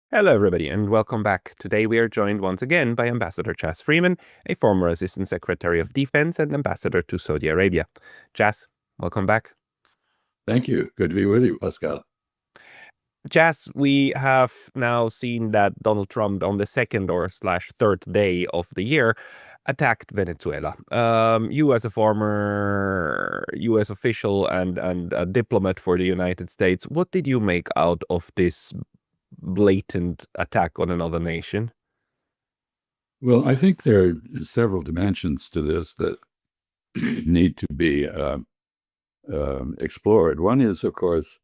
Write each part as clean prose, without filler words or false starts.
Hello, everybody, and welcome back. Today we are joined once again by Ambassador Chas Freeman, a former Assistant Secretary of Defense and Ambassador to Saudi Arabia. Chas, welcome back. Thank you. Good to be with you, Pascal. Chas, we have now seen that Donald Trump on the second or slash third day of the year attacked Venezuela. You, as a former U.S. official and a diplomat for the United States, what did you make out of this blatant attack on another nation? Well, I think there are several dimensions to this that need to be explored. One is, of course,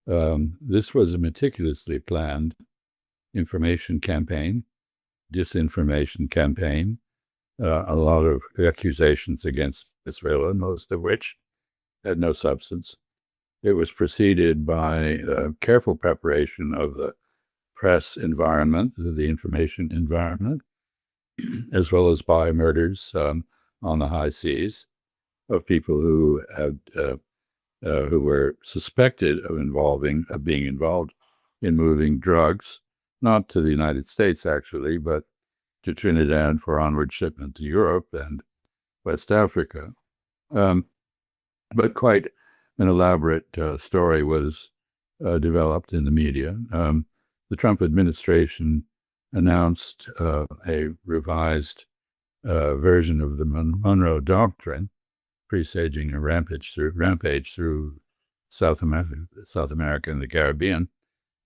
this was a meticulously planned information campaign, disinformation campaign, a lot of accusations against Venezuela, most of which had no substance. It was preceded by careful preparation of the press environment, the information environment, as well as by murders on the high seas of people who were suspected of being involved in moving drugs, not to the United States actually, but to Trinidad for onward shipment to Europe and West Africa. But quite an elaborate story was developed in the media. The Trump administration announced a revised version of the Monroe Doctrine, presaging a rampage through South America and the Caribbean,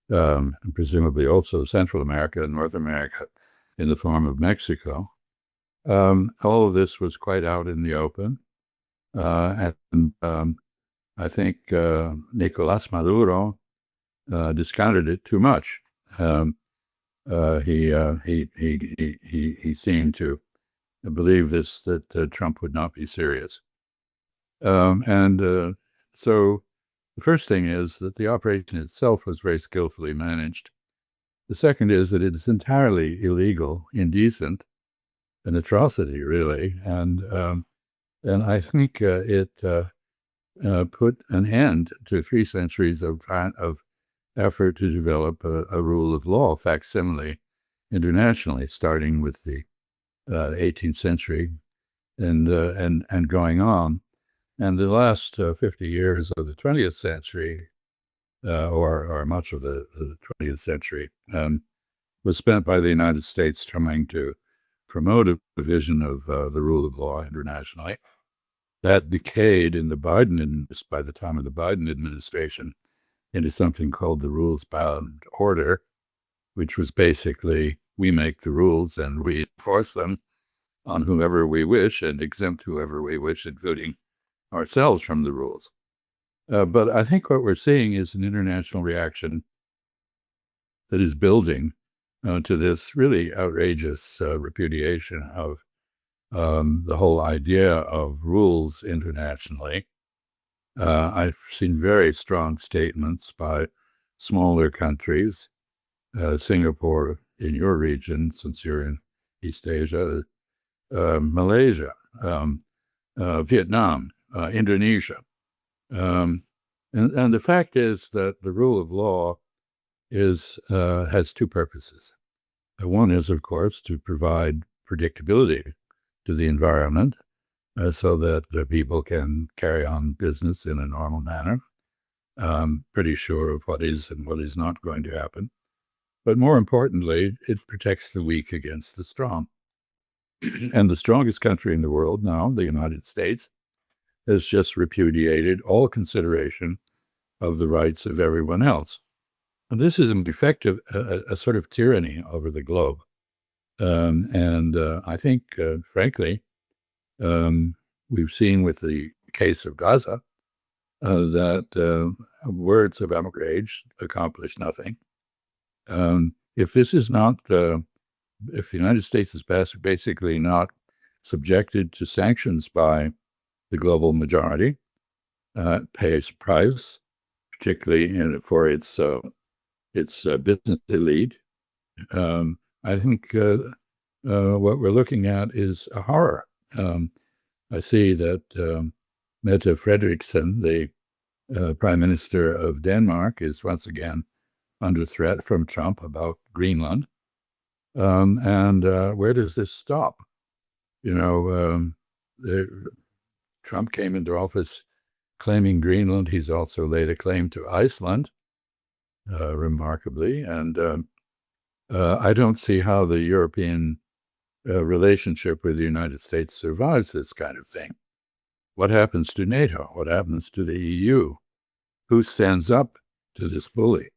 and presumably also Central America and North America in the form of Mexico. All of this was quite out in the open. And I think Nicolas Maduro discounted it too much. He seemed to believe that Trump would not be serious. So the first thing is that the operation itself was very skillfully managed. The second is that it is entirely illegal, indecent, an atrocity, really. And I think it put an end to 3 centuries of effort to develop a rule of law facsimile internationally, starting with the 18th century and going on. And the last 50 years of the 20th century, or much of the 20th century, was spent by the United States trying to promote a vision of the rule of law internationally. That decayed by the time of the Biden administration into something called the rules-bound order, which was basically we make the rules and we enforce them on whoever we wish and exempt whoever we wish, including ourselves, from the rules. But I think what we're seeing is an international reaction that is building to this really outrageous repudiation of the whole idea of rules internationally. I've seen very strong statements by smaller countries, Singapore in your region, since you're in East Asia, Malaysia, Vietnam, Indonesia. And the fact is that the rule of law has 2 purposes. One is, of course, to provide predictability to the environment, so that the people can carry on business in a normal manner, pretty sure of what is and what is not going to happen. But more importantly, it protects the weak against the strong. And the strongest country in the world now, the United States, has just repudiated all consideration of the rights of everyone else. And this is in effect a sort of tyranny over the globe. I think, frankly, we've seen with the case of Gaza that words of outrage accomplish nothing. If this is not, if the United States is basically not subjected to sanctions by the global majority, pays a price, particularly for its business elite, I think what we're looking at is a horror. I see that Mette Frederiksen, the Prime Minister of Denmark, is once again under threat from Trump about Greenland. Where does this stop? Trump came into office claiming Greenland. He's also laid a claim to Iceland, remarkably. I don't see how the European relationship with the United States survives this kind of thing. What happens to NATO? What happens to the EU? Who stands up to this bully?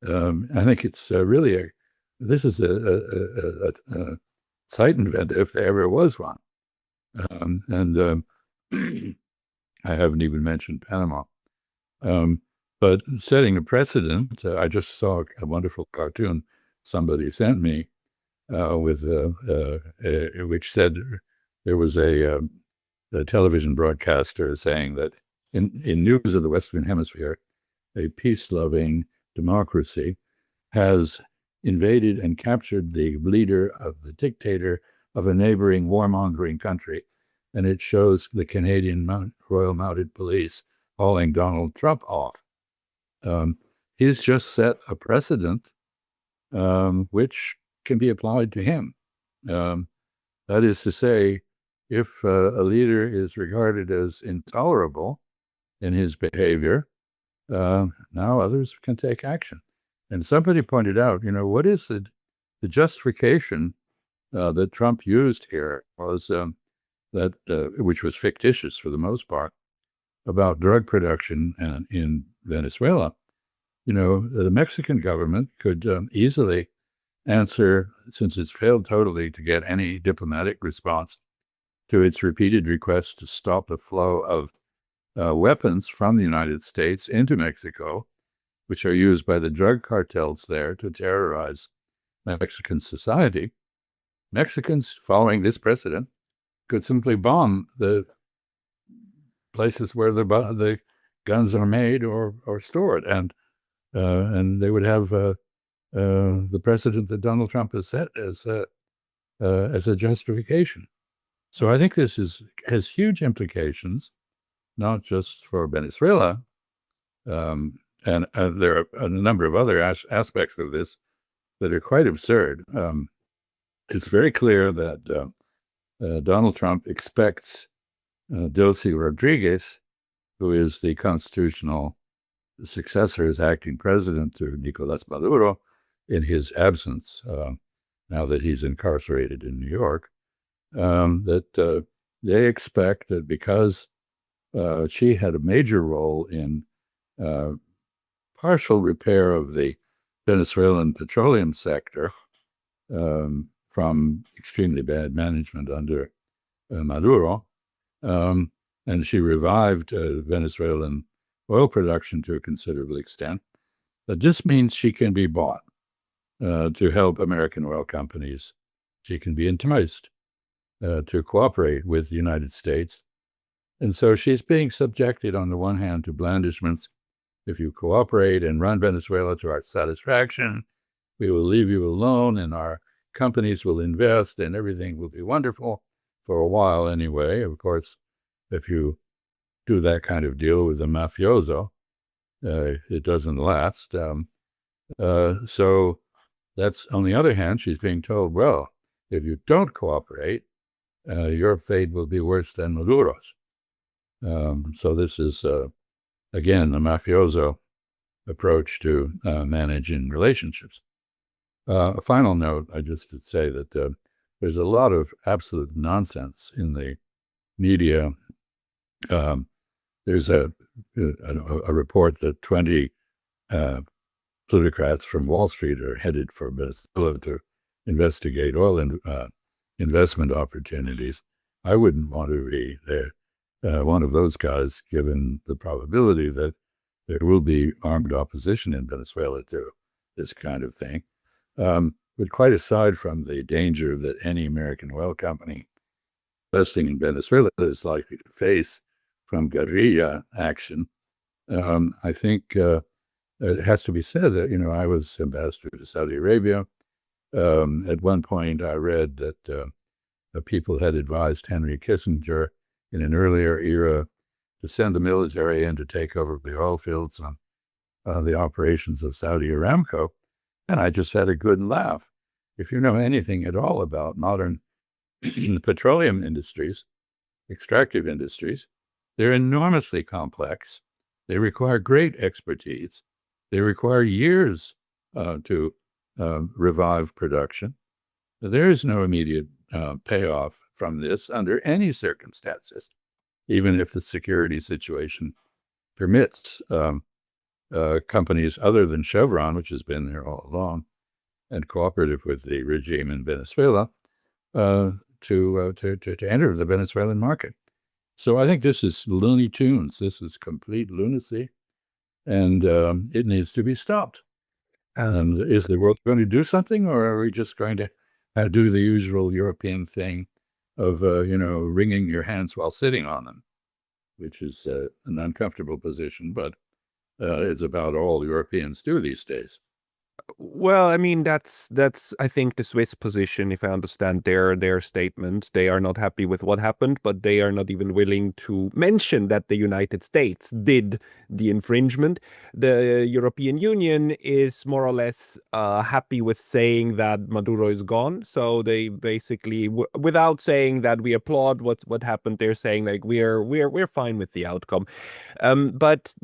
I think it's this is a Zeitenwende if there ever was one. I haven't even mentioned Panama. But setting a precedent, I just saw a wonderful cartoon somebody sent me which said there was a television broadcaster saying that in news of the Western Hemisphere, a peace-loving democracy has invaded and captured the leader of the dictator of a neighboring warmongering country. And it shows the Canadian Royal Mounted Police hauling Donald Trump off. He's just set a precedent which can be applied to him. That is to say, if a leader is regarded as intolerable in his behavior, now others can take action. And somebody pointed out, what is the justification that Trump used here was that, which was fictitious for the most part, about drug production in Venezuela. The Mexican government could easily answer, since it's failed totally to get any diplomatic response to its repeated requests to stop the flow of weapons from the United States into Mexico, which are used by the drug cartels there to terrorize Mexican society. Mexicans, following this precedent, could simply bomb the places where the guns are made or stored, and they would have the precedent that Donald Trump has set as a justification. So I think this has huge implications, not just for Venezuela, and there are a number of other aspects of this that are quite absurd. It's very clear that Donald Trump expects Delcy Rodriguez, who is the constitutional successor as acting president to Nicolas Maduro, in his absence, now that he's incarcerated in New York, that they expect that because she had a major role in partial repair of the Venezuelan petroleum sector from extremely bad management under Maduro, and she revived Venezuelan oil production to a considerable extent, that this means she can be bought to help American oil companies. She can be enticed to cooperate with the United States. And so she's being subjected, on the one hand, to blandishments. If you cooperate and run Venezuela to our satisfaction, we will leave you alone and our companies will invest and everything will be wonderful for a while anyway. Of course, if you do that kind of deal with a mafioso, it doesn't last. So that's, on the other hand, she's being told, well, if you don't cooperate, your fate will be worse than Maduro's. So this is, again, a mafioso approach to managing relationships. A final note, I just would say that there's a lot of absolute nonsense in the media. There's a report that 20 plutocrats from Wall Street are headed for Venezuela to investigate oil investment opportunities. I wouldn't want to be one of those guys, given the probability that there will be armed opposition in Venezuela to this kind of thing. But quite aside from the danger that any American oil company investing in Venezuela is likely to face from guerrilla action, I think it has to be said that, I was ambassador to Saudi Arabia. At one point, I read that people had advised Henry Kissinger in an earlier era to send the military in to take over the oil fields the operations of Saudi Aramco, and I just had a good laugh. If you know anything at all about modern petroleum industries, extractive industries, they're enormously complex. They require great expertise. They require years to revive production. There is no immediate payoff from this under any circumstances, even if the security situation permits companies other than Chevron, which has been there all along and cooperative with the regime in Venezuela, to enter the Venezuelan market. So I think this is Looney Tunes. This is complete lunacy, and it needs to be stopped. And is the world going to do something, or are we just going to do the usual European thing of, wringing your hands while sitting on them, which is an uncomfortable position, but it's about all Europeans do these days. Well, I mean, that's I think the Swiss position, if I understand their statement. They are not happy with what happened, but they are not even willing to mention that the United States did the infringement. The European Union is more or less happy with saying that Maduro is gone. So they basically, without saying that we applaud what happened, they're saying like we're fine with the outcome. But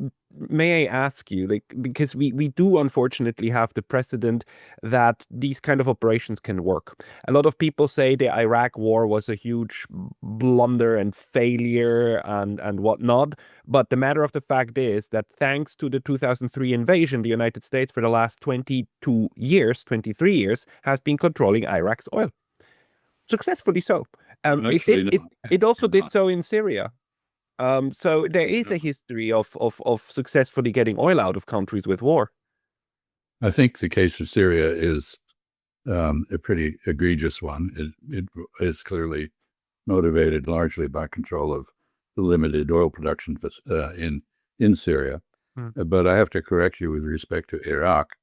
may I ask you, like, because we do unfortunately have the precedent that these kind of operations can work. A lot of people say the Iraq war was a huge blunder and failure and whatnot. But the matter of the fact is that thanks to the 2003 invasion, the United States for the last 22 years, 23 years, has been controlling Iraq's oil. Successfully so. It also did so in Syria. So there is a history of successfully getting oil out of countries with war. I think the case of Syria is a pretty egregious one. It is clearly motivated largely by control of the limited oil production in Syria. But I have to correct you with respect to Iraq.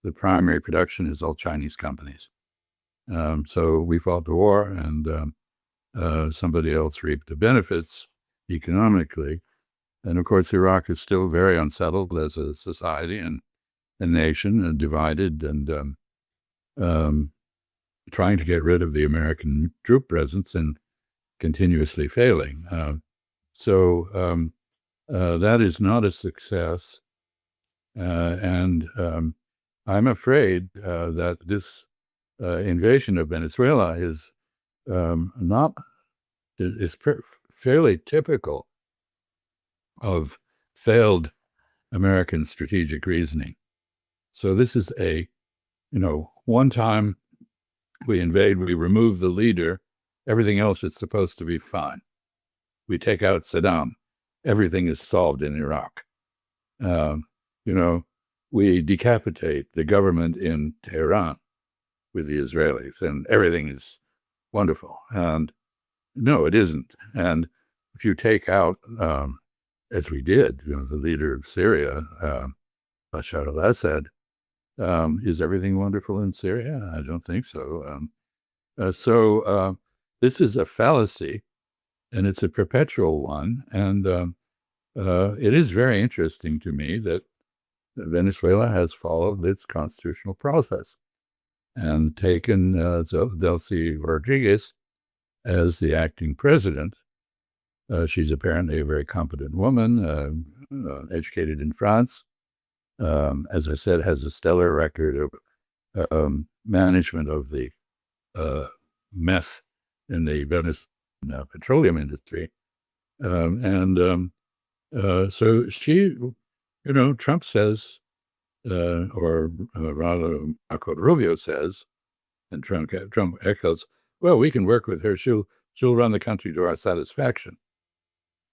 The primary production is all Chinese companies. So we fought the war, and somebody else reaped the benefits economically. And of course, Iraq is still very unsettled as a society and a nation, and divided, and trying to get rid of the American troop presence and continuously failing. So that is not a success. And I'm afraid that this invasion of Venezuela is fairly typical of failed American strategic reasoning. So this is one time we invade, we remove the leader, everything else is supposed to be fine. We take out Saddam, everything is solved in Iraq. We decapitate the government in Tehran with the Israelis, and everything is wonderful. And no, it isn't. And if you take out, as we did, the leader of Syria, Bashar al-Assad, is everything wonderful in Syria? I don't think so. So this is a fallacy, and it's a perpetual one. And it is very interesting to me that Venezuela has followed its constitutional process and taken Delcy Rodriguez as the acting president. She's apparently a very competent woman, educated in France. As I said, has a stellar record of management of the mess in the Venezuelan petroleum industry. So she, Trump says, or rather Marco Rubio says, and Trump echoes, well, we can work with her. She'll run the country to our satisfaction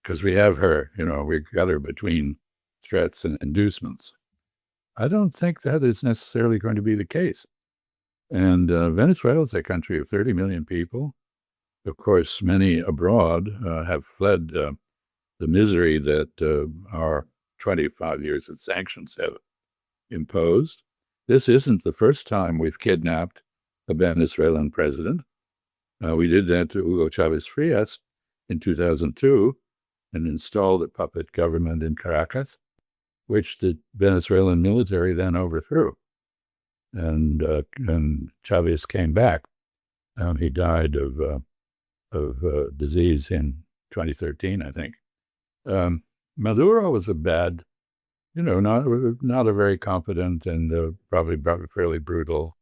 because we have her, we got her between threats and inducements. I don't think that is necessarily going to be the case. And Venezuela is a country of 30 million people. Of course, many abroad have fled the misery that our 25 years of sanctions have imposed. This isn't the first time we've kidnapped a Venezuelan president. We did that to Hugo Chavez Frias in 2002 and installed a puppet government in Caracas. which the Venezuelan military then overthrew. And Chavez came back. He died of disease in 2013, I think. Maduro was a bad, not a very competent and probably fairly brutal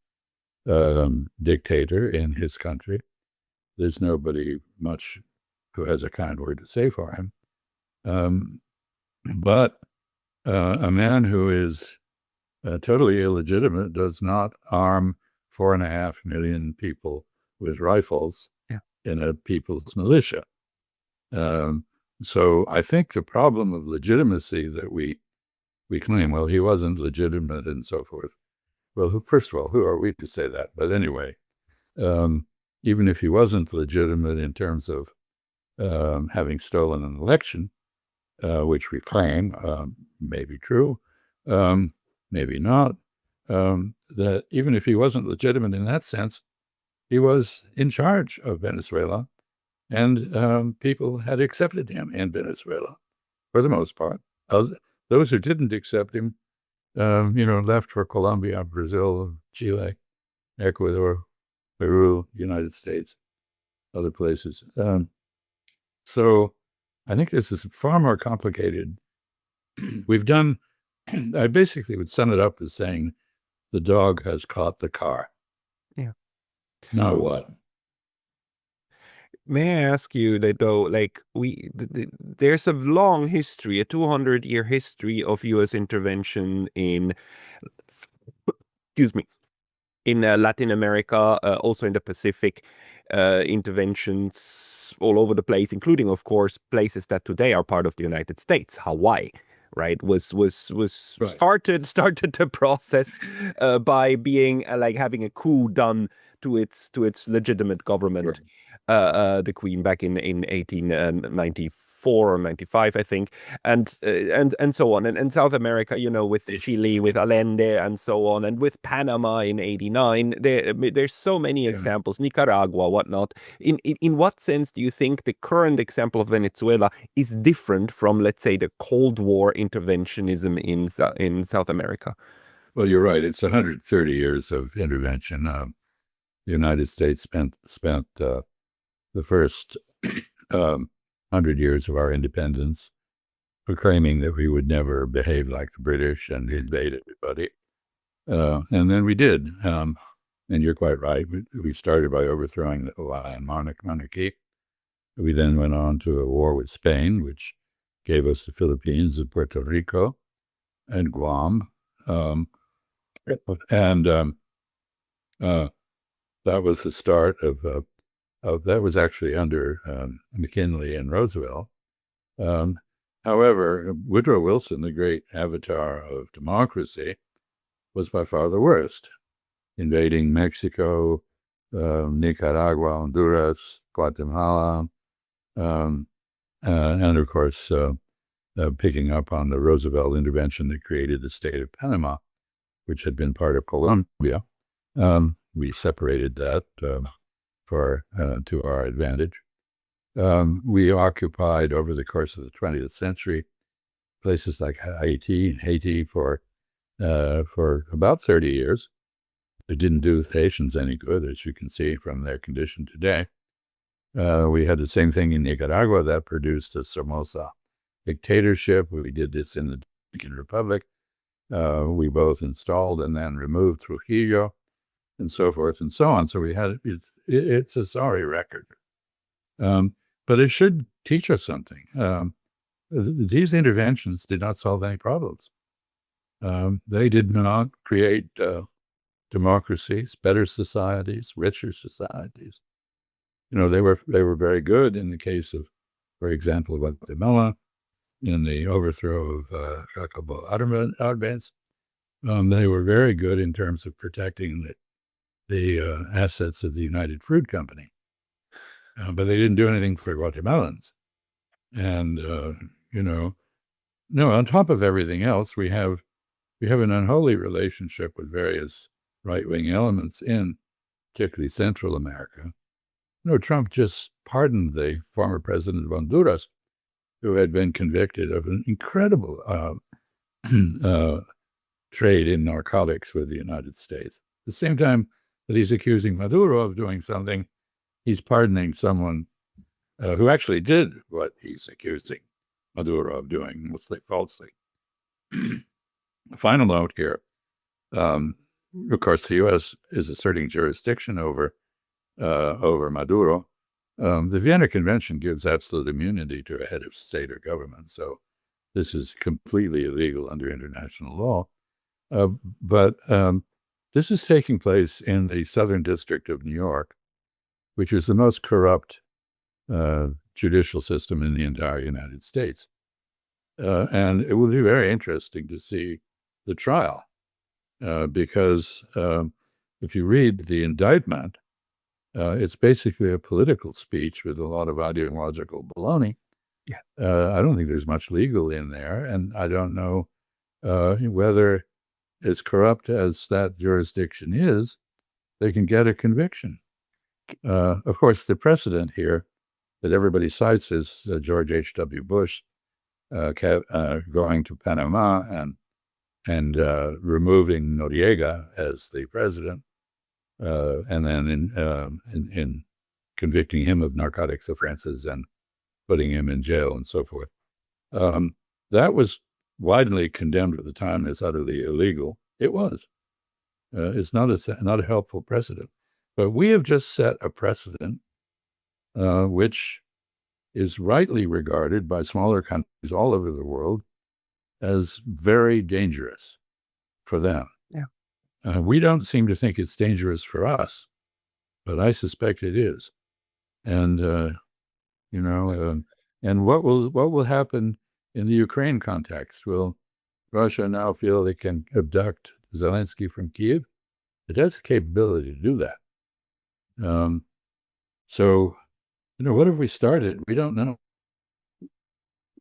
dictator in his country. There's nobody much who has a kind word to say for him. But a man who is totally illegitimate does not arm 4.5 million people with rifles in a people's militia. So I think the problem of legitimacy that we claim, well, he wasn't legitimate and so forth. Well, first of all, who are we to say that? But anyway, even if he wasn't legitimate in terms of having stolen an election, which we claim may be true, maybe not, that even if he wasn't legitimate in that sense, he was in charge of Venezuela, and people had accepted him in Venezuela for the most part. Those who didn't accept him, left for Colombia, Brazil, Chile, Ecuador, Peru, United States, other places. So I think this is far more complicated. I basically would sum it up as saying the dog has caught the car. Yeah. Now what? May I ask you that though, like there's a long history, a 200-year history of U.S. intervention in, excuse me, in Latin America, also in the Pacific, interventions all over the place, including, of course, places that today are part of the United States. Hawaii, right, was Right. started the process by being like having a coup done to its legitimate government, the Queen, back in 1894 or 95, I think, and so on, and South America, with Chile, with Allende, and so on, and with Panama in 89. There's so many examples, Nicaragua, whatnot. In what sense do you think the current example of Venezuela is different from, let's say, the Cold War interventionism in South America? Well, you're right. It's 130 years of intervention. The United States spent the first 100 years of our independence proclaiming that we would never behave like the British and invade everybody. And then we did. And you're quite right. We started by overthrowing the Hawaiian monarchy. We then went on to a war with Spain, which gave us the Philippines and Puerto Rico and Guam. That was the start of that was actually under McKinley and Roosevelt. However, Woodrow Wilson, the great avatar of democracy, was by far the worst, invading Mexico, Nicaragua, Honduras, Guatemala, and of course, picking up on the Roosevelt intervention that created the state of Panama, which had been part of Colombia. We separated that to our advantage. We occupied over the course of the 20th century places like Haiti for about 30 years. It didn't do the Haitians any good, as you can see from their condition today. We had the same thing in Nicaragua that produced a Somoza dictatorship. We did this in the Dominican Republic. We both installed and then removed Trujillo, and so forth and so on. So we had it's a sorry record, but it should teach us something. These interventions did not solve any problems. They did not create democracies, better societies, richer societies. They were very good in the case of, for example, Guatemala, in the overthrow of Jacobo Arbenz. They were very good in terms of protecting the assets of the United Fruit Company, but they didn't do anything for Guatemalans. And on top of everything else, we have an unholy relationship with various right-wing elements in particularly Central America. Trump just pardoned the former president of Honduras, who had been convicted of an incredible trade in narcotics with the United States. At the same time that he's accusing Maduro of doing something, he's pardoning someone who actually did what he's accusing Maduro of doing, mostly falsely. Final note here. Of course, the U.S. is asserting jurisdiction over Maduro. The Vienna Convention gives absolute immunity to a head of state or government, so this is completely illegal under international law. But this is taking place in the Southern District of New York, which is the most corrupt judicial system in the entire United States. And it will be very interesting to see the trial, because if you read the indictment, it's basically a political speech with a lot of ideological baloney. Yeah. I don't think there's much legal in there, and I don't know whether, as corrupt as that jurisdiction is, they can get a conviction. Of course, the precedent here that everybody cites is George H.W. Bush going to Panama and removing Noriega as the president, and then in convicting him of narcotics offenses and putting him in jail and so forth. That was widely condemned at the time as utterly illegal. It was. It's not a helpful precedent. But we have just set a precedent which is rightly regarded by smaller countries all over the world as very dangerous for them. Yeah. We don't seem to think it's dangerous for us, but I suspect it is. And and what will happen in the Ukraine context? Will Russia now feel they can abduct Zelensky from Kiev? It has the capability to do that. So, what have we started? We don't know.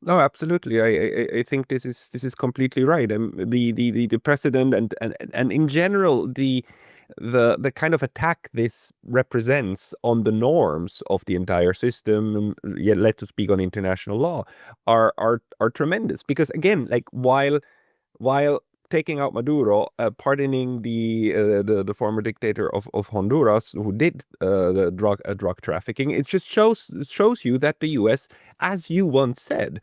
No, absolutely. I think this is completely right. The precedent and in general the kind of attack this represents on the norms of the entire system, yet let to speak on international law, are tremendous. Because again, like while taking out Maduro, pardoning the former dictator of Honduras who did the drug trafficking, it just shows you that the U.S., as you once said,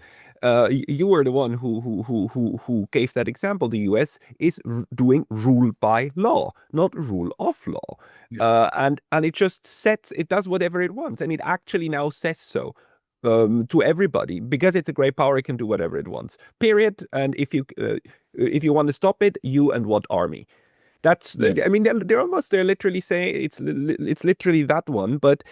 you were the one who gave that example. The U.S. is doing rule by law, not rule of law, and it just it does whatever it wants, and it actually now says so. To everybody, because it's a great power, it can do whatever it wants. Period. And if you want to stop it, you and what army? That's I mean they're literally saying it's literally that one. But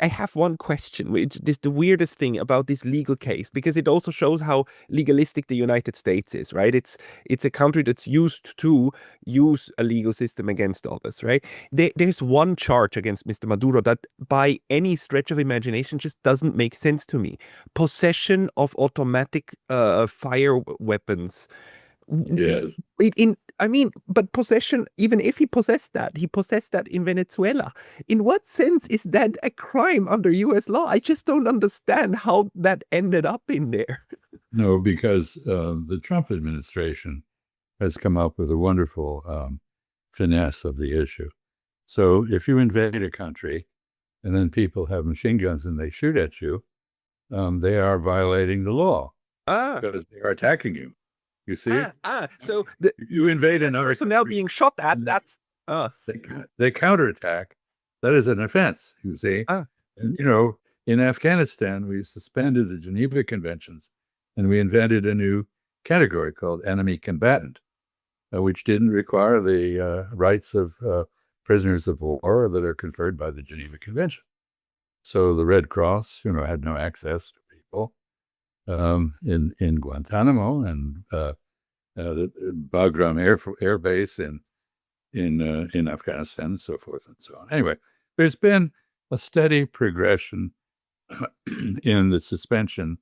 I have one question, which is the weirdest thing about this legal case, because it also shows how legalistic the United States is, right? It's a country that's used to use a legal system against others, right? There's one charge against Mr. Maduro that by any stretch of imagination just doesn't make sense to me. Possession of automatic fire weapons. Yes. But possession, even if he possessed that in Venezuela. In what sense is that a crime under U.S. law? I just don't understand how that ended up in there. No, because the Trump administration has come up with a wonderful finesse of the issue. So if you invade a country and then people have machine guns and they shoot at you, they are violating the law because they are attacking you. You see? So you invade another personnel being shot at, that's they counterattack. That is an offense, you see. And in Afghanistan, we suspended the Geneva Conventions and we invented a new category called enemy combatant, which didn't require the rights of prisoners of war that are conferred by the Geneva Convention. So the Red Cross, had no access to people in Guantanamo and the Bagram Air Base in Afghanistan and so forth and so on. Anyway, there's been a steady progression in the suspension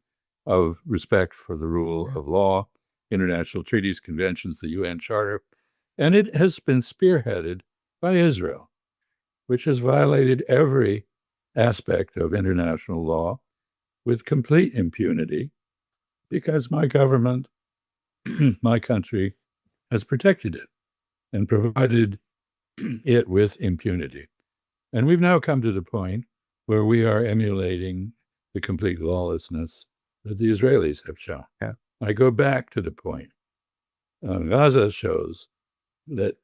of respect for the rule of law, international treaties, conventions, the UN Charter, and it has been spearheaded by Israel, which has violated every aspect of international law with complete impunity, because my government my country has protected it and provided it with impunity. And we've now come to the point where we are emulating the complete lawlessness that the Israelis have shown. Yeah. I go back to the point. Gaza shows that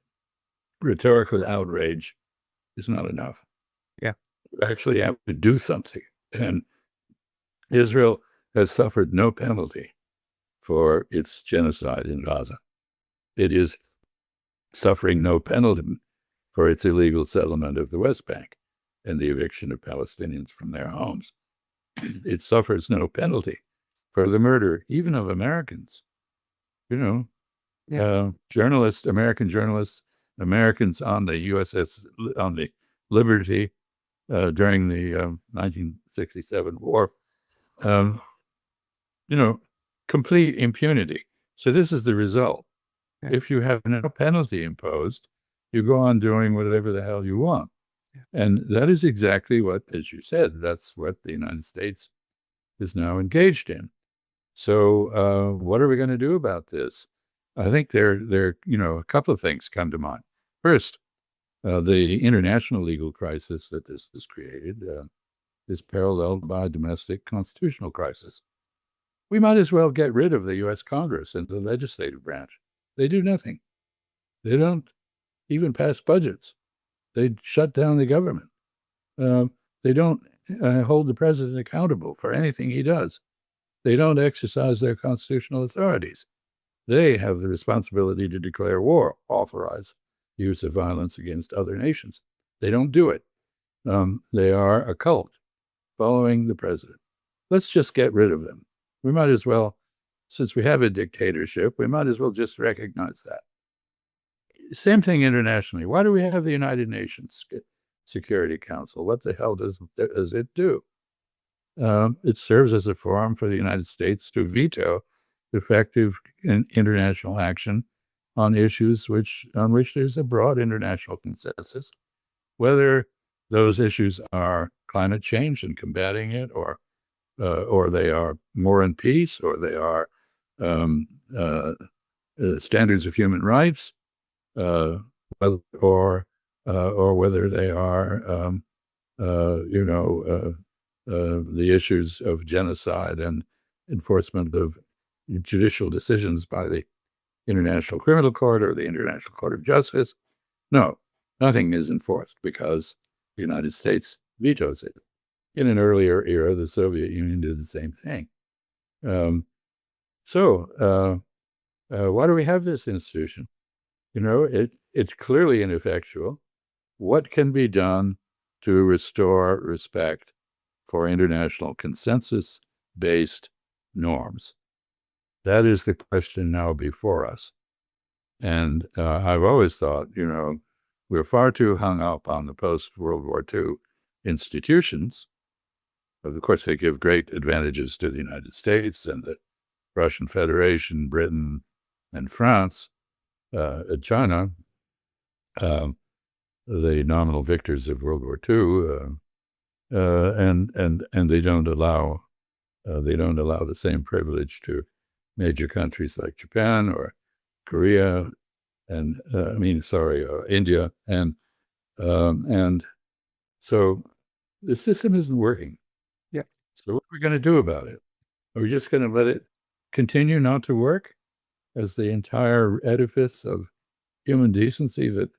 rhetorical outrage is not enough. Yeah. You actually have to do something. And Israel has suffered no penalty for its genocide in Gaza. It is suffering no penalty for its illegal settlement of the West Bank and the eviction of Palestinians from their homes. It suffers no penalty for the murder, even of Americans. Journalists, American journalists, Americans on the USS, on the Liberty during the 1967 war. Complete impunity. So this is the result. Yeah. If you have no penalty imposed, you go on doing whatever the hell you want. Yeah. And that is exactly what, as you said, that's what the United States is now engaged in. So what are we going to do about this? I think there a couple of things come to mind. First, the international legal crisis that this has created is paralleled by a domestic constitutional crisis. We might as well get rid of the U.S. Congress and the legislative branch. They do nothing. They don't even pass budgets. They shut down the government. They don't hold the president accountable for anything he does. They don't exercise their constitutional authorities. They have the responsibility to declare war, authorize the use of violence against other nations. They don't do it. They are a cult following the president. Let's just get rid of them. We might as well, since we have a dictatorship, we might as well just recognize that. Same thing internationally. Why do we have the United Nations Security Council? What the hell does it do? It serves as a forum for the United States to veto effective international action on issues on which there's a broad international consensus, whether those issues are climate change and combating it, or they are war and peace, or they are standards of human rights, or whether they are the issues of genocide and enforcement of judicial decisions by the International Criminal Court or the International Court of Justice. No, nothing is enforced because the United States vetoes it. In an earlier era, the Soviet Union did the same thing. So why do we have this institution? It's clearly ineffectual. What can be done to restore respect for international consensus-based norms? That is the question now before us. And I've always thought, we're far too hung up on the post-World War II institutions. Of course, they give great advantages to the United States and the Russian Federation, Britain, and France, China, the nominal victors of World War II, and they don't allow the same privilege to major countries like Japan or Korea, and India, and so the system isn't working. Yeah. So what are we going to do about it? Are we just going to let it continue not to work as the entire edifice of human decency that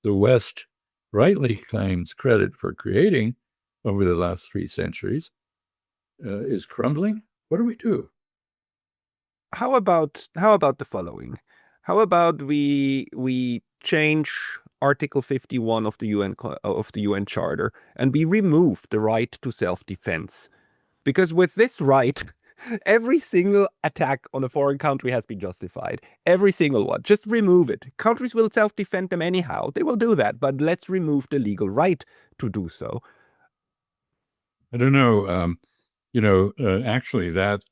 the West rightly claims credit for creating over the last 3 centuries is crumbling? What do we do? How about the following? How about we change Article 51 of the UN Charter and we remove the right to self-defense? Because with this right, every single attack on a foreign country has been justified. Every single one. Just remove it. Countries will self-defend them anyhow. They will do that, but let's remove the legal right to do so. I don't know. Actually, that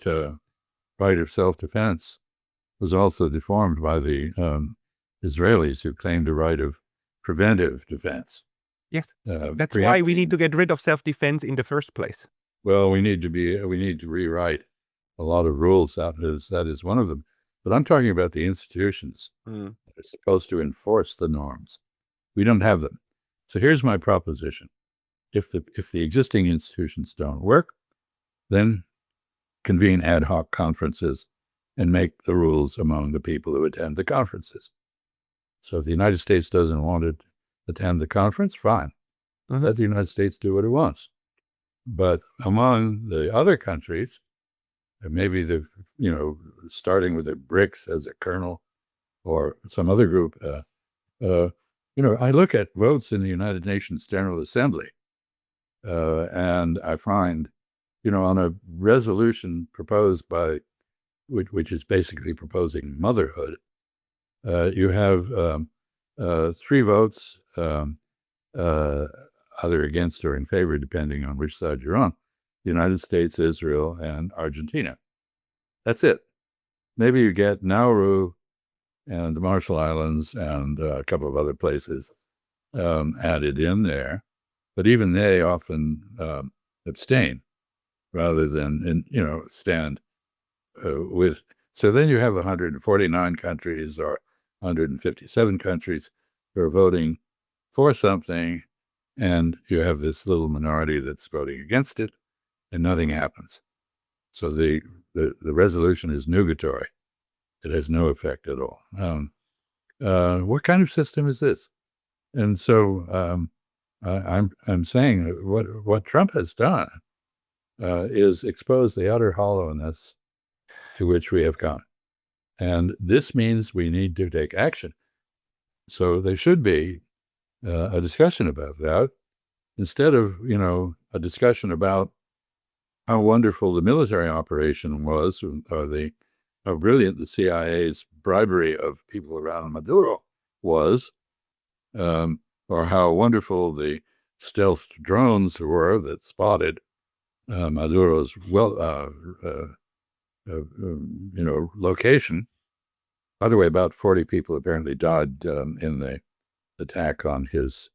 right of self-defense was also deformed by the Israelis, who claimed a right of preventive defense. Yes, that's why we need to get rid of self-defense in the first place. Well, we need to rewrite a lot of rules. That is one of them. But I'm talking about the institutions that are supposed to enforce the norms. We don't have them. So here's my proposition. If the existing institutions don't work, then convene ad hoc conferences and make the rules among the people who attend the conferences. So if the United States doesn't want to attend the conference, fine. Let the United States do what it wants. But among the other countries, maybe starting with the BRICS as a kernel or some other group, I look at votes in the United Nations General Assembly, and I find, on a resolution proposed by, which is basically proposing motherhood, you have 3 votes, either against or in favor, depending on which side you're on: the United States, Israel, and Argentina. That's it. Maybe you get Nauru and the Marshall Islands and a couple of other places added in there, but even they often abstain rather than stand with. So then you have 149 countries or 157 countries who are voting for something, and you have this little minority that's voting against it, and nothing happens. So the resolution is nugatory. It has no effect at all. What kind of system is this? And so I'm saying what Trump has done is expose the utter hollowness to which we have gone. And this means we need to take action. So there should be a discussion about that, instead of, a discussion about how wonderful the military operation was, or how brilliant the CIA's bribery of people around Maduro was, or how wonderful the stealth drones were that spotted Maduro's location. By the way, about 40 people apparently died in the attack on his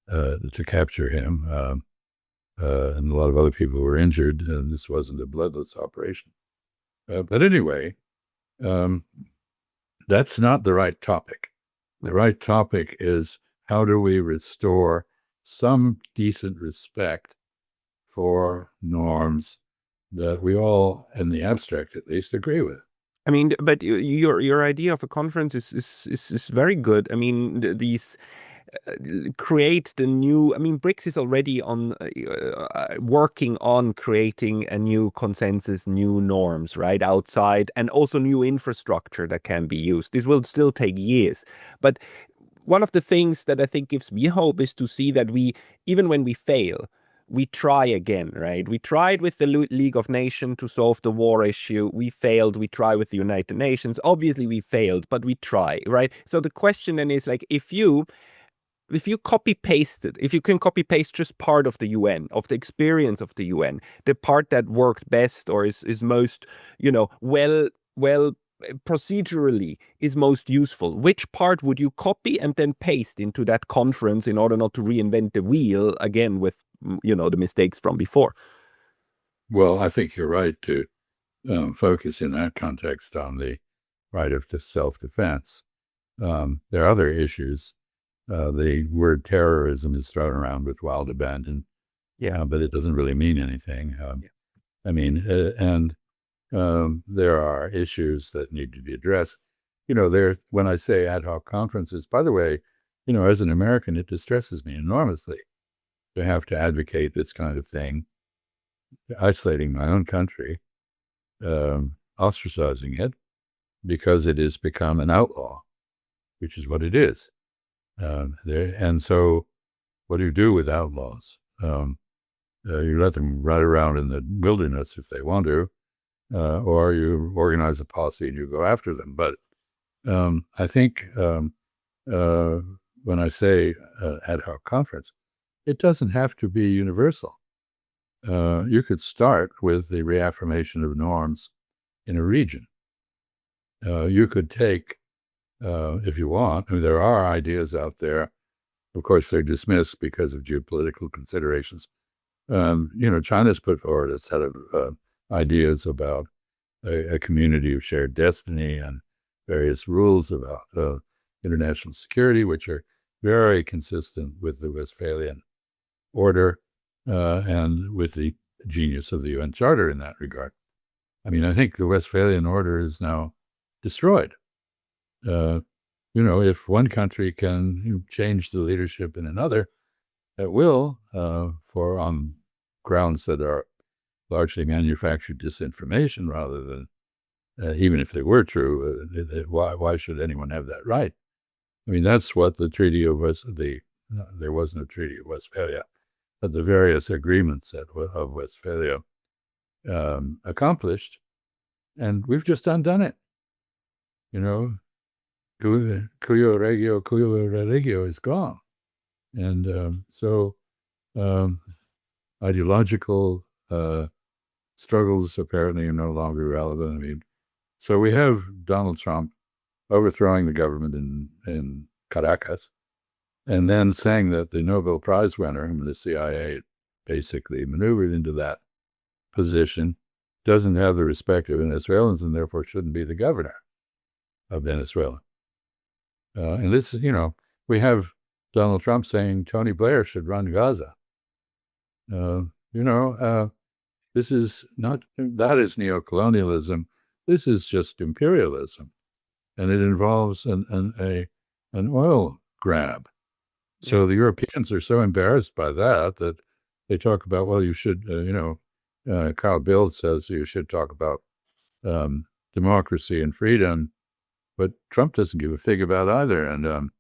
to capture him, and a lot of other people were injured. And this wasn't a bloodless operation. But anyway, that's not the right topic. The right topic is, how do we restore some decent respect for norms that we all, in the abstract at least, agree with? I mean, but your idea of a conference is very good. I mean, these create the new. I mean, BRICS is already on working on creating a new consensus, new norms, right, outside, and also new infrastructure that can be used. This will still take years, but one of the things that I think gives me hope is to see that even when we fail, we try again, right? We tried with the League of Nations to solve the war issue. We failed. We try with the United Nations. Obviously, we failed, but we try, right? So the question then is, like, if you copy paste it, if you can copy paste just part of the UN, of the experience of the UN, the part that worked best or is most, well procedurally is most useful, which part would you copy and then paste into that conference in order not to reinvent the wheel again with the mistakes from before? Well, I think you're right to focus in that context on the right of self-defense. There are other issues. The word terrorism is thrown around with wild abandon, but it doesn't really mean anything. I mean, and there are issues that need to be addressed. When I say ad hoc conferences, by the way, as an American, it distresses me enormously to have to advocate this kind of thing, isolating my own country, ostracizing it, because it has become an outlaw, which is what it is. And so what do you do with outlaws? You let them ride around in the wilderness if they want to, or you organize a posse and you go after them. But I think when I say ad hoc conference, it doesn't have to be universal. You could start with the reaffirmation of norms in a region. You could take, if you want, there are ideas out there. Of course, they're dismissed because of geopolitical considerations. China's put forward a set of ideas about a community of shared destiny and various rules about international security, which are very consistent with the Westphalian order and with the genius of the UN Charter in that regard. I mean, I think the Westphalian order is now destroyed. If one country can change the leadership in another, it will, on grounds that are largely manufactured disinformation rather than, even if they were true, why should anyone have that right? I mean, that's what the Treaty of there was no Treaty of Westphalia, but the various agreements of Westphalia accomplished, and we've just undone it. Cuyo religio is gone. And so ideological struggles apparently are no longer relevant. I mean, so we have Donald Trump overthrowing the government in Caracas and then saying that the Nobel Prize winner, whom the CIA basically maneuvered into that position, doesn't have the respect of Venezuelans and therefore shouldn't be the governor of Venezuela. And this, we have Donald Trump saying Tony Blair should run Gaza. This is not, that is neocolonialism. This is just imperialism. And it involves an oil grab. So the Europeans are so embarrassed by that they talk about, well, you should, Carl Bildt says you should talk about democracy and freedom, but Trump doesn't give a fig about either. And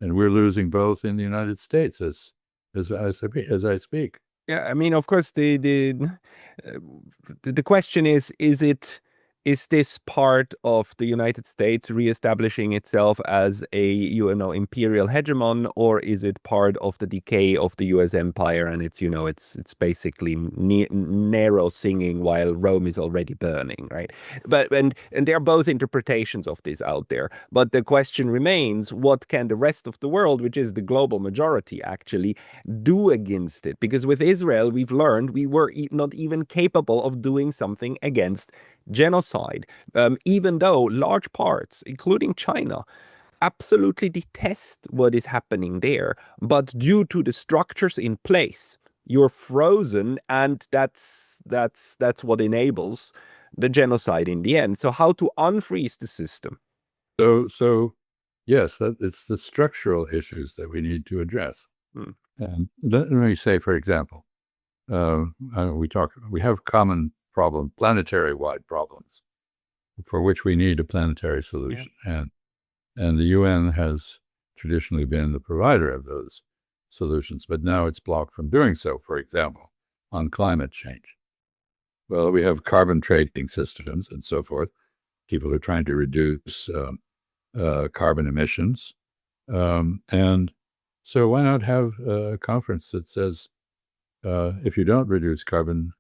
we're losing both in the United States as I speak. Yeah, I mean, of course, the question is this part of the United States reestablishing itself as a imperial hegemon, or is it part of the decay of the U.S. empire and it's basically narrow singing while Rome is already burning, right? But and there are both interpretations of this out there. But the question remains: what can the rest of the world, which is the global majority, actually do against it? Because with Israel, we've learned we were not even capable of doing something against genocide, even though large parts, including China, absolutely detest what is happening there. But due to the structures in place, you're frozen, and that's what enables the genocide in the end. So how to unfreeze the system? So yes, it's the structural issues that we need to address. And let me say, for example, we have common problem, planetary-wide problems, for which we need a planetary solution. Yeah. And the UN has traditionally been the provider of those solutions, but now it's blocked from doing so, for example, on climate change. Well, we have carbon trading systems and so forth. People are trying to reduce carbon emissions. And so why not have a conference that says, if you don't reduce carbon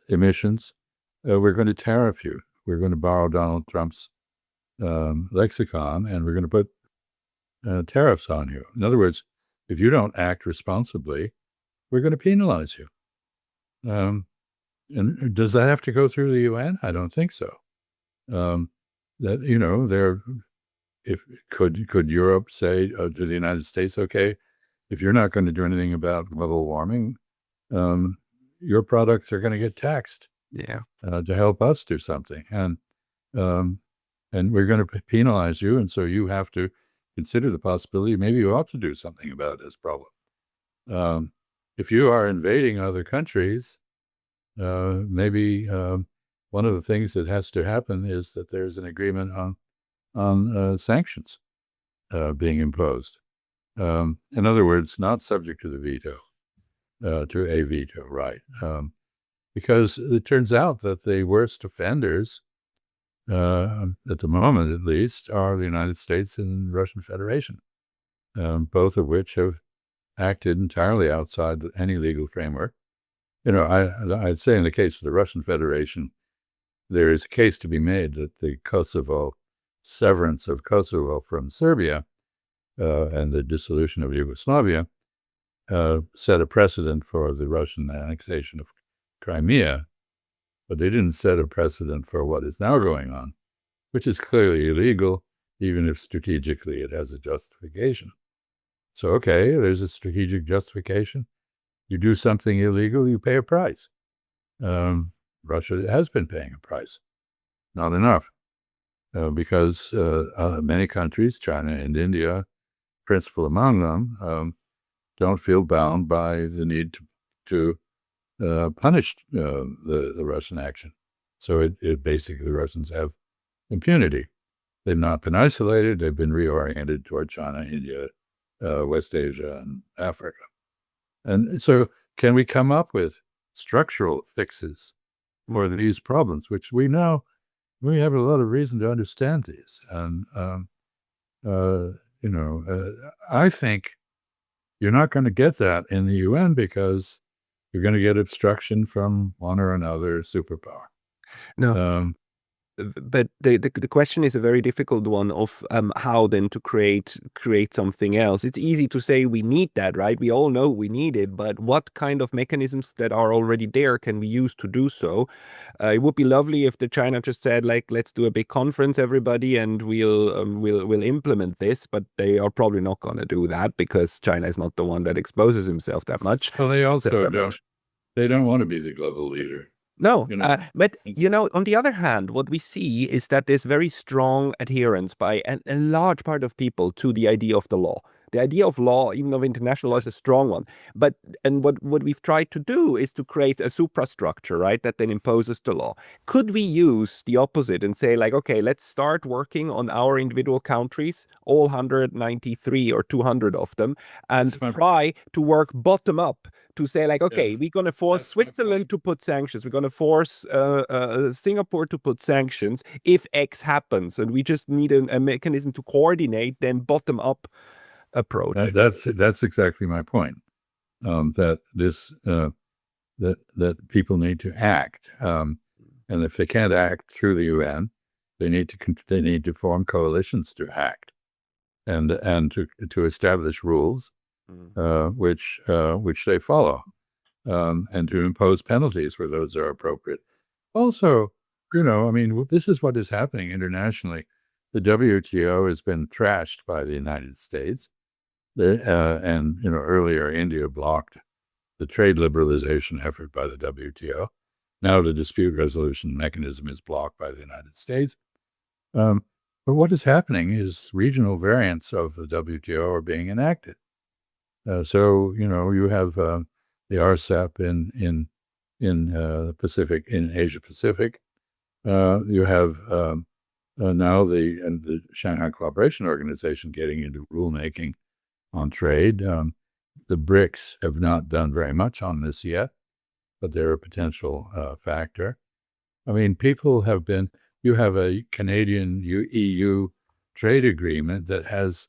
emissions, we're going to tariff you. We're going to borrow Donald Trump's lexicon, and we're going to put tariffs on you. In other words, if you don't act responsibly, we're going to penalize you. And does that have to go through the UN? I don't think so. Could Europe say to the United States, okay, if you're not going to do anything about global warming, your products are going to get taxed. Yeah. To help us do something, and we're going to penalize you, and so you have to consider the possibility maybe you ought to do something about this problem. If you are invading other countries, maybe one of the things that has to happen is that there's an agreement on sanctions being imposed. In other words, not subject to the veto, to a veto right. Because it turns out that the worst offenders, at the moment at least, are the United States and the Russian Federation, both of which have acted entirely outside any legal framework. I'd say in the case of the Russian Federation, there is a case to be made that the severance of Kosovo from Serbia and the dissolution of Yugoslavia set a precedent for the Russian annexation of Crimea, but they didn't set a precedent for what is now going on, which is clearly illegal, even if strategically it has a justification. So, okay, there's a strategic justification. You do something illegal, you pay a price. Russia has been paying a price. Not enough. Because many countries, China and India, principal among them, don't feel bound by the need to punish the Russian action. So it basically, the Russians have impunity. They've not been isolated. They've been reoriented toward China, India, West Asia, and Africa. And so can we come up with structural fixes for these problems, which we have a lot of reason to understand these. And, I think you're not going to get that in the UN because you're going to get obstruction from one or another superpower. No. But the question is a very difficult one of how then to create something else. It's easy to say we need that, right? We all know we need it, but what kind of mechanisms that are already there can we use to do so? It would be lovely if the China just said, like, let's do a big conference, everybody, and we'll implement this. But they are probably not going to do that because China is not the one that exposes himself that much. Well, they also don't want to be the global leader. No, but on the other hand, what we see is that there's very strong adherence by a large part of people to the idea of the law. The idea of law, even of international law, is a strong one. And what we've tried to do is to create a suprastructure, right, that then imposes the law. Could we use the opposite and say, like, okay, let's start working on our individual countries, all 193 or 200 of them, and try to work bottom up to say, like, okay, we're going to force Switzerland to put sanctions. We're going to force Singapore to put sanctions if X happens. And we just need a mechanism to coordinate then bottom up approach. That's exactly my point. That this that people need to act, and if they can't act through the UN, they need to form coalitions to act, and to establish rules which they follow, and to impose penalties where those are appropriate. Also, this is what is happening internationally. The WTO has been trashed by the United States. And earlier India blocked the trade liberalization effort by the WTO. Now the dispute resolution mechanism is blocked by the United States. But what is happening is regional variants of the WTO are being enacted. So you have the RCEP in Pacific, in Asia Pacific. You have now the Shanghai Cooperation Organization getting into rulemaking on trade. The BRICS have not done very much on this yet, but they're a potential factor. I mean, you have a Canadian EU trade agreement that has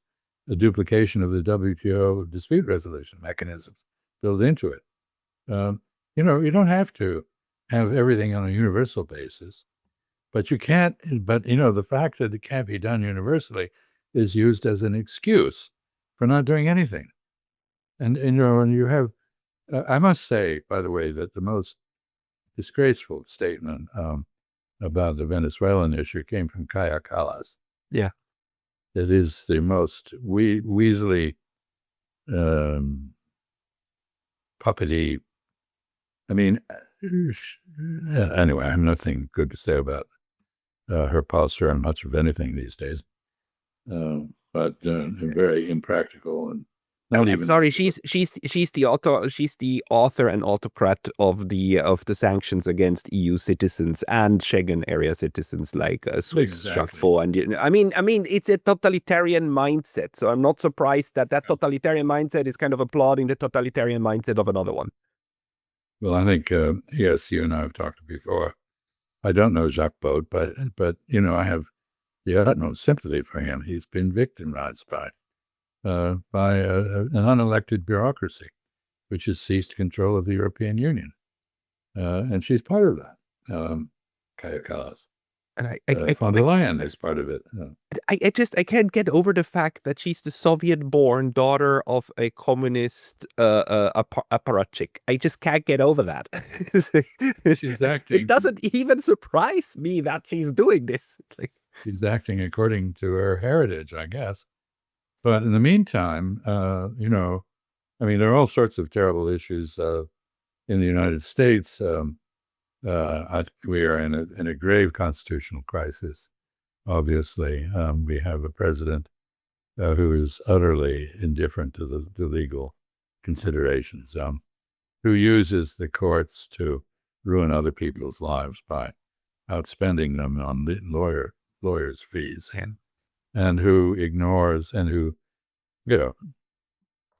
a duplication of the WTO dispute resolution mechanisms built into it. You don't have to have everything on a universal basis, but you can't, the fact that it can't be done universally is used as an excuse for not doing anything. And you have, I must say, by the way, that the most disgraceful statement about the Venezuelan issue came from Kaya Kallas. Yeah. It is the most weaselly, puppety. I mean, anyway, I have nothing good to say about her posture on much of anything these days. But very impractical and not even. Sorry, she's the author and autocrat of the sanctions against EU citizens and Schengen area citizens like Swiss Jacques. And I mean, it's a totalitarian mindset. So I'm not surprised that totalitarian mindset is kind of applauding the totalitarian mindset of another one. Well, I think yes, you and I have talked before. I don't know Jacques Baud, but I have the utmost sympathy for him. He's been victimized by an unelected bureaucracy, which has seized control of the European Union. And she's part of that, Kaya Kallas. And von der Leyen is part of it. I can't get over the fact that she's the Soviet-born daughter of a communist apparatchik. I just can't get over that. She's It acting. doesn't even surprise me that she's doing this. She's acting according to her heritage, I guess. But in the meantime, you know, I mean, there are all sorts of terrible issues in the United States. We are in a grave constitutional crisis. Obviously, we have a president who is utterly indifferent to the legal considerations, who uses the courts to ruin other people's lives by outspending them on lawyers' fees, and who ignores and who, you know,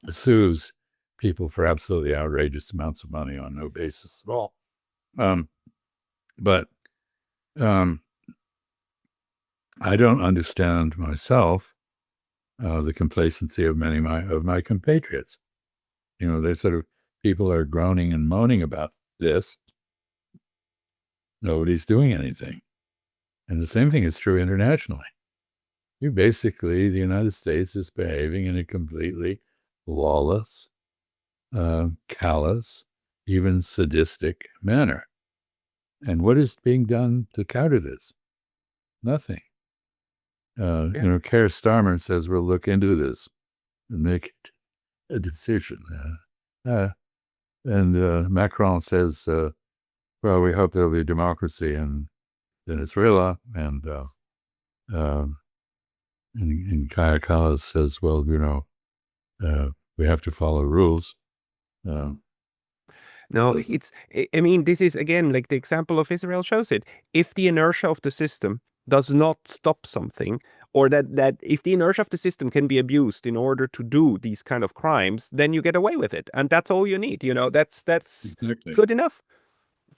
sues people for absolutely outrageous amounts of money on no basis at all. But I don't understand myself the complacency of many of my compatriots. You know, they sort of, people are groaning and moaning about this. Nobody's doing anything. And the same thing is true internationally. The United States is behaving in a completely lawless, callous, even sadistic manner. And what is being done to counter this? Nothing. You know, Keir Starmer says we'll look into this and make a decision. And Macron says, well, we hope there'll be democracy in Venezuela. And Kaya Kallas says, well, you know, we have to follow rules. No, I mean, this is again like the example of Israel shows it. If the inertia of the system does not stop something, or that if the inertia of the system can be abused in order to do these kind of crimes, then you get away with it, and that's all you need. You know, that's Exactly. good enough.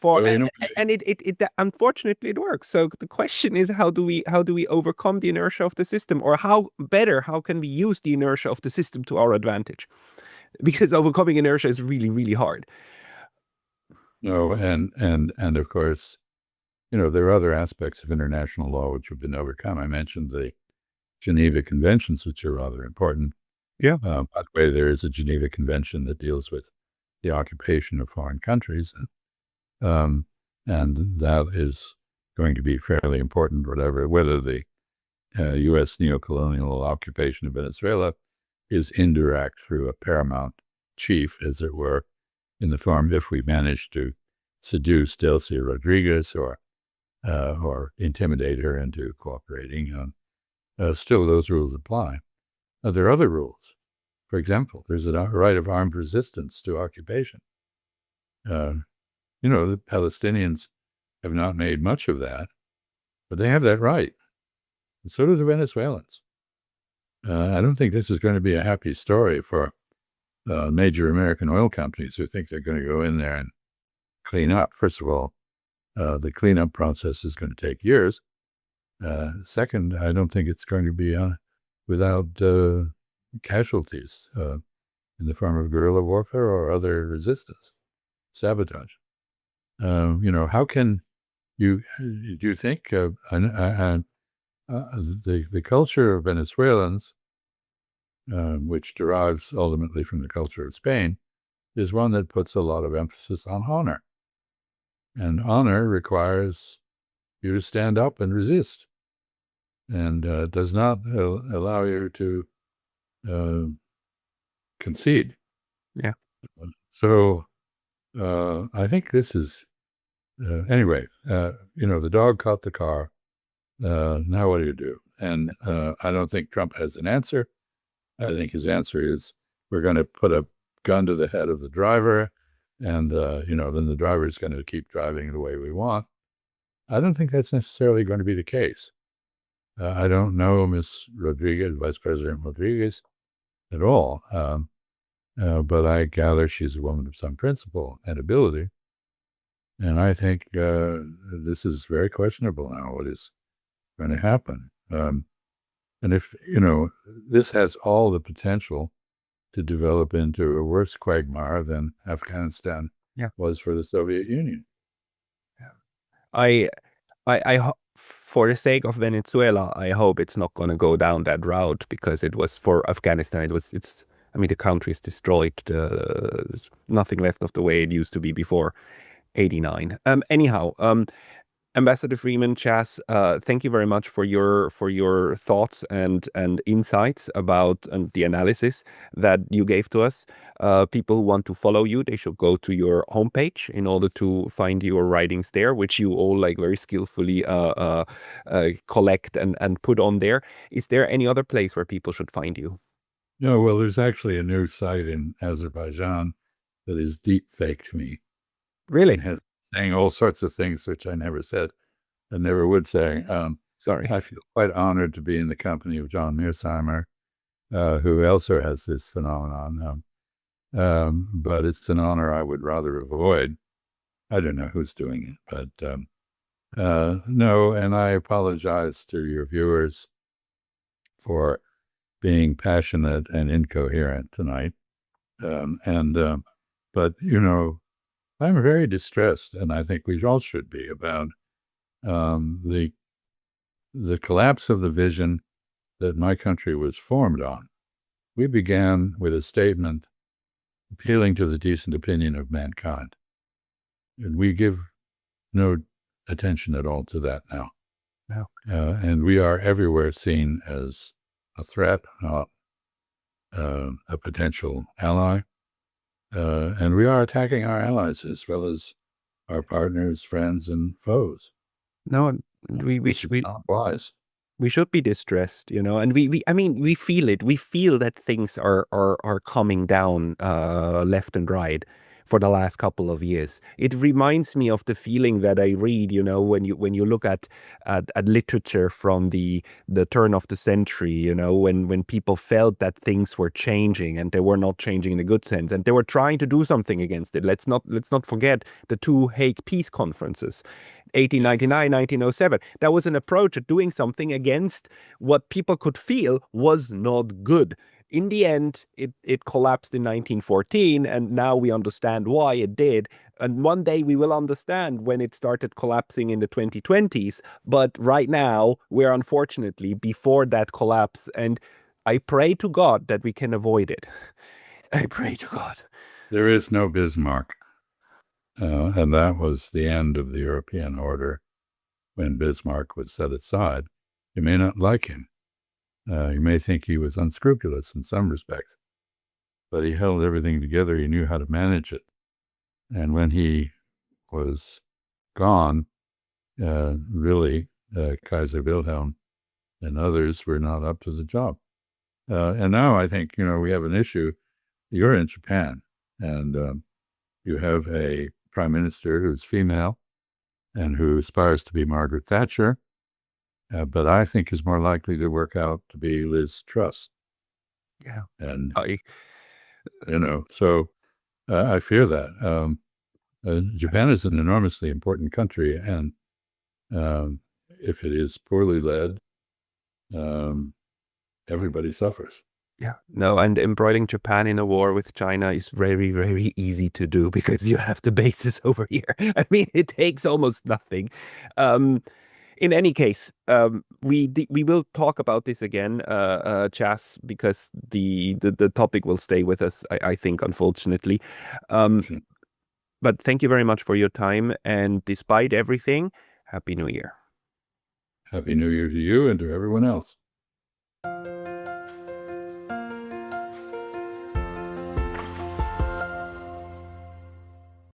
Well, you know, And it unfortunately it works. So the question is, how do we overcome the inertia of the system, or how can we use the inertia of the system to our advantage? Because overcoming inertia is really, really hard. no, and of course, you know, there are other aspects of international law which have been overcome. I mentioned the Geneva Conventions, which are rather important. Yeah. By the way, there is a Geneva Convention that deals with the occupation of foreign countries, and that is going to be fairly important, whether the U.S. neocolonial occupation of Venezuela is indirect through a paramount chief, as it were, in the form, if we manage to seduce Delcy Rodriguez or intimidate her into cooperating, still those rules apply. There are other rules. For example, there's a right of armed resistance to occupation. You know, the Palestinians have not made much of that, but they have that right. And so do the Venezuelans. I don't think this is going to be a happy story for major American oil companies who think they're going to go in there and clean up. First of all, the cleanup process is going to take years. Second, I don't think it's going to be without casualties in the form of guerrilla warfare or other resistance, sabotage. You know, how can do you think the culture of Venezuelans, which derives ultimately from the culture of Spain, is one that puts a lot of emphasis on honor. And honor requires you to stand up and resist, and does not allow you to concede. Yeah. So I think this is, anyway, you know, the dog caught the car. Now what do you do? And I don't think Trump has an answer. I think his answer is, we're going to put a gun to the head of the driver, and, you know, then the driver is going to keep driving the way we want. I don't think that's necessarily going to be the case. I don't know Ms. Rodriguez, Vice President Rodriguez, at all, but I gather she's a woman of some principle and ability. And I think this is very questionable now, what is going to happen. And if, you know, this has all the potential to develop into a worse quagmire than Afghanistan was for the Soviet Union. I for the sake of Venezuela, I hope it's not going to go down that route, because it was for Afghanistan. I mean, the country is destroyed. There's nothing left of the way it used to be before '89. Anyhow, Ambassador Freeman, Chas, thank you very much for your thoughts and insights about and the analysis that you gave to us. People who want to follow you, they should go to your homepage in order to find your writings there, which you all like very skillfully collect and put on there. Is there any other place where people should find you? No, well, there's actually a new site in Azerbaijan that is deep faked me. Really? It has saying all sorts of things which I never said and never would say. Sorry. I feel quite honored to be in the company of John Mearsheimer, who also has this phenomenon. But it's an honor I would rather avoid. I don't know who's doing it, but no, and I apologize to your viewers for being passionate and incoherent tonight. But, you know, I'm very distressed, and I think we all should be, about the collapse of the vision that my country was formed on. We began with a statement appealing to the decent opinion of mankind, and we give no attention at all to that now. No. And we are everywhere seen as a threat, not a potential ally. And we are attacking our allies as well as our partners, friends, and foes. No, we not wise. We should be distressed, you know, and I mean, we feel it. We feel that things are coming down left and right for the last couple of years. It reminds me of the feeling that I read, you know, when you look at literature from the turn of the century, you know, when people felt that things were changing and they were not changing in a good sense, and they were trying to do something against it. Let's not forget the two Hague peace conferences. 1899, 1907. That was an approach at doing something against what people could feel was not good. In the end, it collapsed in 1914, and now we understand why it did. And one day we will understand when it started collapsing in the 2020s. But right now, we're unfortunately before that collapse. And I pray to God that we can avoid it. I pray to God. There is no Bismarck. And that was the end of the European order when Bismarck was set aside. You may not like him. You may think he was unscrupulous in some respects, but he held everything together. He knew how to manage it. And when he was gone, really, Kaiser Wilhelm and others were not up to the job. And now I think, you know, we have an issue. You're in Japan, and you have a prime minister who's female and who aspires to be Margaret Thatcher, but I think is more likely to work out to be Liz Truss. Yeah. And, you know, so I fear that. Japan is an enormously important country, and if it is poorly led, everybody suffers. Yeah, no, and embroiling Japan in a war with China is very, very easy to do because you have the bases over here. I mean, it takes almost nothing. In any case, we will talk about this again, Chas, because the topic will stay with us, I think, unfortunately. But thank you very much for your time, and despite everything, Happy New Year. Happy New Year to you and to everyone else.